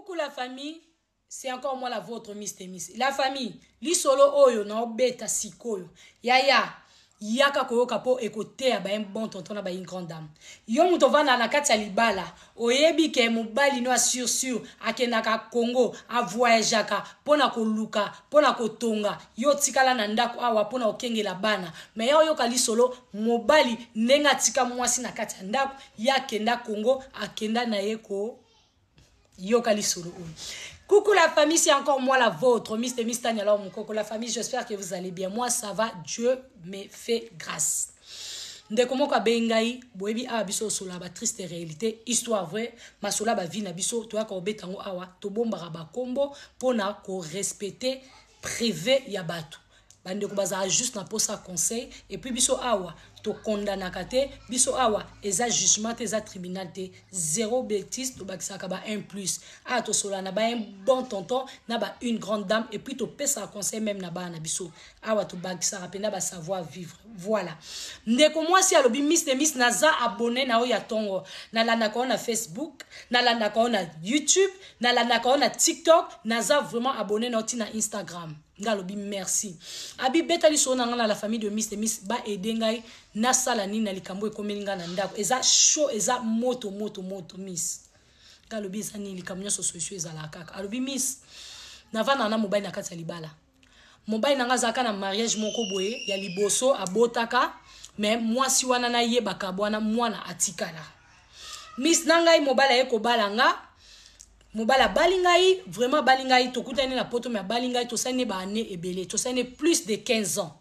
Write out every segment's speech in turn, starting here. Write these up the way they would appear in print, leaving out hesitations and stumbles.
Coucou la famille, c'est encore moi la vôtre Miss Temis. La famille, li solo oyo na obeta sikoyo. Yaya, yaka koyoka po ekote ya ba un bon tonton na ba une grande dame. Yo muto vana na kati ya libala, oyebi ke mobali no sur akenda ka Congo, a voyageaka pona ko luka, pona ko tonga. Yo tikala na ndako awa pona okengela bana. Me yo yoka li solo mobali nenga tika mwasi na kati ya ndako, ya kenda Congo, akenda na yeko Yokali solo. Coucou la famille, c'est encore moi la vôtre, Miss Temis Tanya Mukoko. La famille, j'espère que vous allez bien. Moi, ça va, Dieu me fait grâce. Ndeko moko bengai, boebi a biso sola ba triste réalité, histoire vraie, ma sola ba vie na biso, to ka obetango awa, to bomba ba kombo pona ko respecter privé ya batu. Bandeko baza juste na posa conseil et puis biso awa to condamna kate biso awa eza jugement eza tribunal te zéro bêtise to bakisaka ba 1 plus a to sola na ba un bon tonton na ba une grande dame et puis to pesa conseil même na ba na biso awa to bakisaka pena ba savoir vivre. Voilà ndeko moi si alobi Miss Temis naza abonné na oya tongo na landa ko na Facebook na landa ko na YouTube na landa ko na TikTok naza vraiment abonné na tina Instagram. Ngalobi merci. Abi betali so na la famille de Miss Temis ba edengai na sala ni na likambo ekomelinga na ndako. Eza show eza moto Miss. Ngalobi eza ni likambo nyoso soso eza la kaka. Alobi Miss na vana na mobile na kati ya libala. Mobile na ngazaka na mariage moko boye ya liboso abotaka mais mwasi wana na yebaka bwana mwana atikala. Miss nangai mobile eko balanga Mobala balingai, vraiment balingai, to kutane na poto mais balingai to sane ba année ebele, to sane plus de 15 ans.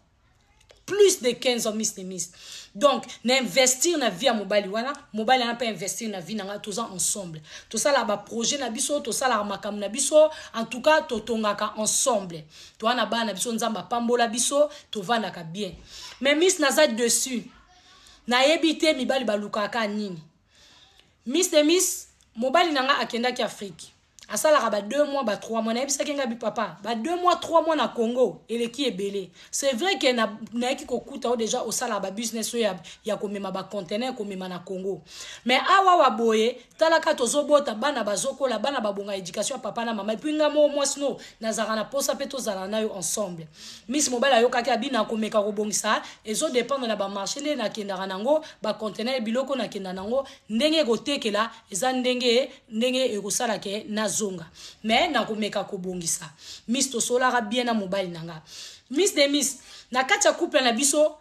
Plus de 15 ans Miss Temis. Donc, n'investir na vie à mobile wana, mobile na pas investir na vie na tous ensemble. Tout ça là ba projet na biso, tout ça là makam na biso, en tout cas to tongaka ensemble. To na ba na biso nzamba pambola biso, to vandaka bien. Mais Miss naza dessus. Na yebite mibali balukaka nini. Miss Temis mobali nanga akenda ki Afrique. Asala ba 2 mois, ba 3 mois. Na yebisa kenga bi papa. Ba 2 mois, 3 mois na Congo. Et qui est belé. C'est vrai que na ki kokuta déjà au sala ba business ya komema ba conteneur komema na Congo. Mais awa wa boye, talaka tozobota bana bazokola bana babonga éducation papa na mama. Et puis nga mo sino nazara na posa pe tozala na yo ensemble. Miss mobile ayokaki abina komeka kobongisa ezo dépendre na ba marché le na kendara nango ba conteneur biloko na kenda nango ndenge gotekela eza ndenge ekosala ke na zonga mais na komeka kobongisa Miss to solara bien na mobile nanga Miss Temis na kati ya couple na biso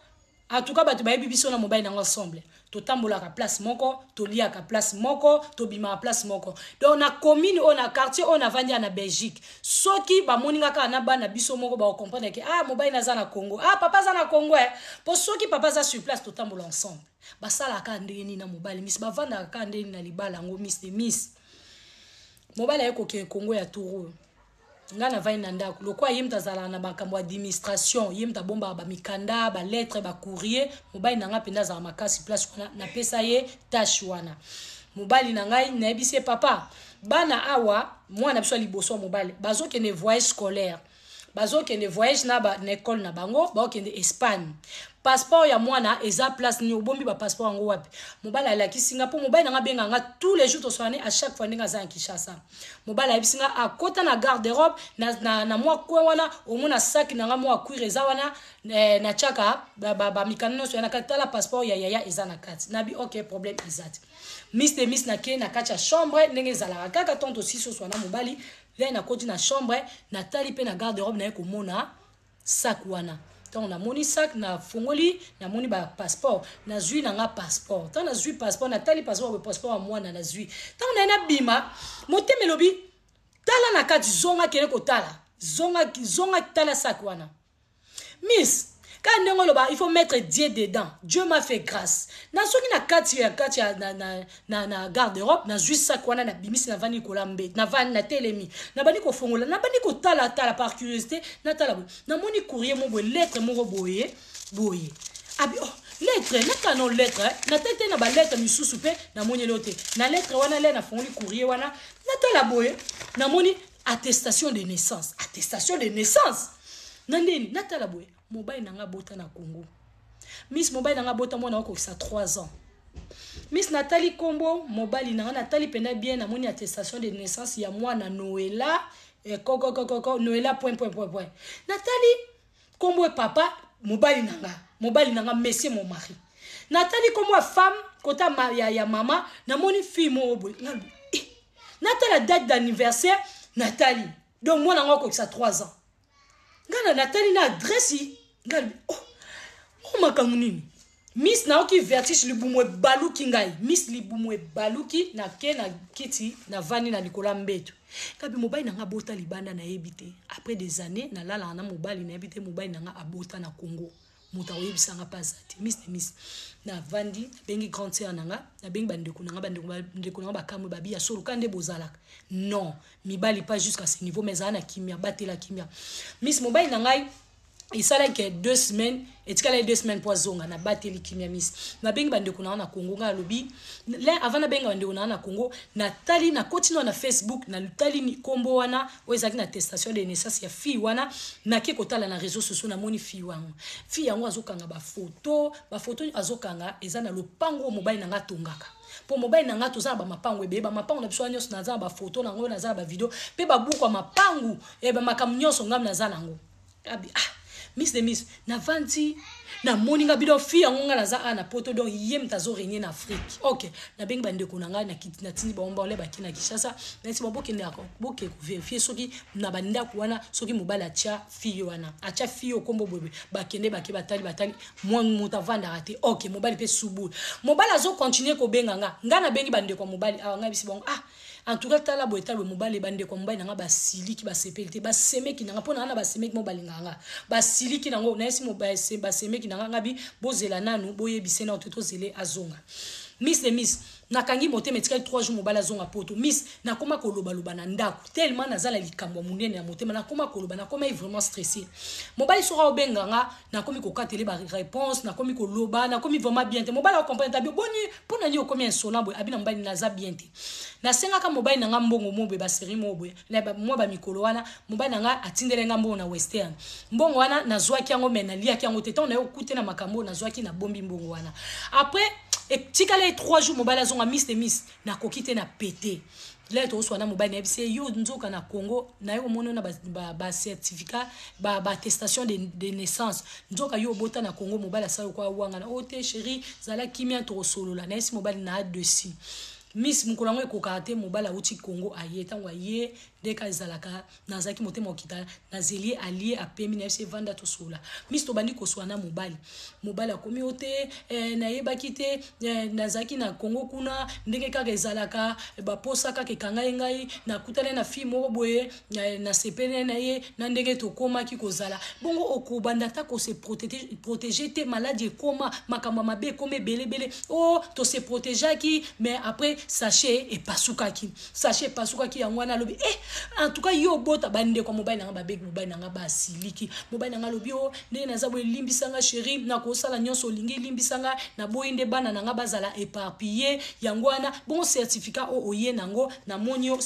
en tout cas batu bayebi biso na mobile nanga ensemble to tambola ka place moko to lia ka place moko to bima place moko donc na commune on a quartier on a vandi na Belgique soki ba moninga ka na bana biso moko ba comprendre que mobile na za na Congo papa za na Congo pour soki papa za sur place to tambola ensemble ba sala ka ndeni na mobile Miss ba vanda ka ndeni na libala ngo Miss Temis mobile yako ke Congo ya Touro ngana vai na ndako lokwa yimta zala na makambo administration yimta bomba ba mikanda ba lettre ba courrier mobile nanga penda za makasi place na pesa ye tâche wana mobile nangai na ebise papa bana awa mwana biso liboso mobile bazo ke ne voyage scolaire bazo ke ne voyage na ba école na bango ba ke ne Espagne passeport ya mwana eza place ni obombi ba passeport ngo wapi mobile ala ki Singapore mobile nanga benga tous les jours to soane à chaque fois ndinga za en Kinshasa mobile ya bisinga a kota na garde-robe na mwa kwa wana omona sac nanga mwa cuir eza wana na chaka ba mikano so na katala passeport ya yaya eza na kati nabi OK problème exact Miss Temis na ke na kacha chambre ndenge zala kaka tonto siso so na mobile là na koti na chambre na tali pe na garde-robe na ko mona sac wana on a moni sac na fongoli na moni ba passeport na zui na nga passeport tant na zui passeport na tali passeport passeport moi na zui tant on a bima moteme lobi tala na kati zonga kene ko tala zonga tala sac wana Miss quand il faut mettre Dieu dedans. Dieu m'a fait grâce. Na soki na kati na garde-robe na zui sac wana na bimisi na vani kolambe na vani na telemi na bani ko fongola na bani ko tala par curiosité na tala na moni courrier mo boye lettre mo boye abi lettre na kanon lettre na tete na ba lettre misusu pe na moni lote na lettre wana le na fongoli courrier wana na tala boye na moni attestation de naissance nandeni na tala boye mobile nanga bota na Congo Miss mobile nanga bota mona ko 3 ans Miss Nathalie Kombo mobali nanga Nathalie penda bien na moni attestation de naissance ya mwana Noëlla Noëlla point. Nathalie Kombo papa mobali nanga monsieur mon mari. Nathalie Kombo femme kota ya mama na moni fille mo boy. Nathalie la date d'anniversaire Nathalie. Donc moi nanga ko ça 3 ans. Ngana Nathalie na adresse ngal oh makamuni. Miss Naoki vertige libumwe baluki ngai. Miss libumwe baluki na ke na kiti na vani na Nicolas Mbeto. Kabi mobali nanga bota libanda na ebité. Après des années na lala na mobali na ebité mobali nanga abota na Congo. Muta oyebisa nga pazati. Miss na vandi bengi grand sœur nanga na bengi bandeko nanga bakamwe babi ya solo kande bozalaka. Non, mibali pas jusqu'à ce niveau mais ana kimia batela kimia. Miss mobali nanga il s'allait que 2 semaines et tu as 2 semaines pour zonga na bateli kimia miss na bengi bande kuna na Congo nga lobi là avant na bengi bande kuna na Congo Nathalie na continue na Facebook na Nathalie ni Kombo wana ozaki na attestation de naissance ya fille wana na ke kotala na réseaux sociaux na moni fille wana fille yango azokanga ba photo azokanga eza na lopango mobile nanga tongaka pour mobile nanga tozana ba mapango ebe ba mapango na biso nyonso na ba photo na ngo na za ba video pe ba buku kwa mapango e ba makam nyonso ngam na za nango abi Miss de Miss, na vanti, na moninga bido fi yango nga za ana poto donc yem tazo régner en Afrique. OK, na beng bande ko nanga na kiti na tini ba omba ole ba kina Kishasa, na si boke ndako, boke ko vérifier soki na banda ko wana soki mobala acha fi wana. Acha fi o kombo bobe, ba kende ba ke batali, moi muta vanda raté. OK, mobali pe subu. Mobala zo continuer ko benga nga na bengi bande ko mobali nga bisi bon en tout cas tala boeta le mobile bande ko mobile nanga ba siliki ba sepelite ba semeki nanga pona na ba semeki mobile nanga ba siliki nango na esi mobile se ba semeki nanga ngabi bozela nanu boyebise na toto zele azonga Miss de Miss nakangi mote metika 3 jours mobile azonga poto Miss nakoma koloba loba na ndako tellement nazala likambo munene ya mote nakoma koloba nakoma vraiment stressé mobile sora obenganga nakomi ko katele ba réponse nakomi ko loba nakomi vraiment bien te mobile comprendre tabi boni pona ni okomi insolent boy abina mobile naza bien te na senga ka mobile nanga mbongo mobe ba série mobe na moi ba mikolo wana mobile nanga atindele nga mbongo na western mbongo wana nazwaki yango mena liaki yango te ton na okute na makambo nazwaki na bombi mbongo wana après et tikale 3 jours mobile azonga Miss de Miss na kokite na pété là to so na mobile na bise yo nzoka na Congo na yo mono na ba certificat ba attestation de naissance nzoka yo bota na Congo mobile sa kwa wanga na ote chérie zala kimia to solo la na esi mobile na dessus Miss mukolango ekokate mobile uti Congo ayeta waye deka zalaka nazaki motema okita nazeli allié apemi na se vanda to sola Miss to bandi ko swana mobile akomi ote na yeba kite nazaki na Congo kuna ndenge kaka ezalaka ba posaka ke kanga ngai na kutana na fi mo boye na sepene na ye na ndenge to koma ki kozala bongo okubanda ta ko se protéger tes maladies koma makamba mabe comme belebele oh to se protéger ki mais après sachet et pasukaki yangwana lobi en tout cas yo bota bande kwa mobile nanga babek mobile nanga basiliki mobile nanga lobi o ndenge nazabo limbisanga chérie na ko sala nyonso lingi limbisanga na boyinde bana nanga bazala éparpillé yangwana bon certificat o oye nango na monio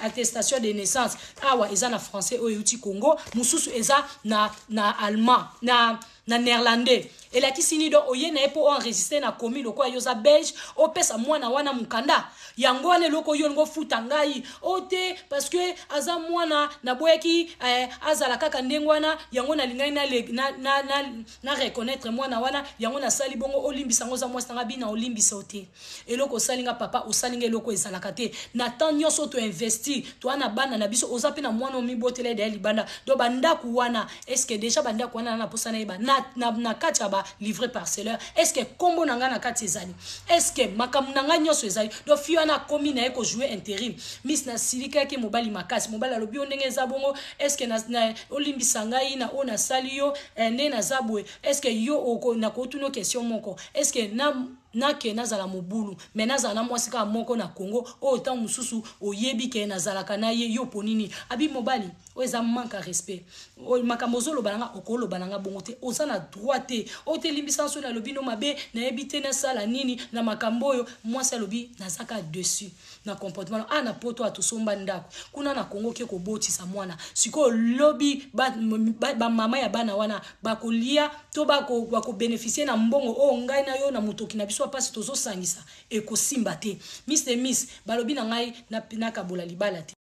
attestation de naissance awa eza na français o yuti Congo mususu eza na allemand na néerlandais et la kisini do oye na epo enregistrer na komi loko yoza belge o pesa mwana wana mukanda yangone loko yo ngo futa ngai ote parce que aza mwana na boyaki azala kaka ndengwana yango na lingai na reconnaître mwana wana yango na sali bongo olimbisa ngoza mwasanga bina olimbisa ote eloko salinga papa osalinga eloko ezalaka te na temps nyonso to investir to ana bana na biso ozape na mwana omibotela de libanda do bandaku wana est-ce que déjà bandaku wana na posana eba na kati ba livré parcelleur est-ce que combo nanga na kati ezali est-ce que makamunanga nyoso ezali do fio na komi na eko jouer intérim Miss na silika ke mobali makasi mobali alobi ndenge za bongo est-ce que na olimbisa ngai na ona sali yo ne na zabwe est-ce que yo oko na kotuno question moko est-ce que na ke nazala mobulu mais nazala na mwasika moko na Congo o temps mususu oyebi ke nazala kana ye yo ponini abi mobali o eza manque respect o makamozolo bananga okolo bananga bongote oza na droite o te limbisa so na lobino mabe na ebite na sala nini na makamboyo mwasi lobi nazaka dessus na comportement na poto atusomba ndako kuna na Congo ke ko botisa mwana siko lobby ba mama ya bana wana bakolia to bako bénéficier na mbongo o ngai na yo na mutoki na biso soit pasi tozo sangisa eko simba te. Mr. Miss balobi na ngai na kabola libala te.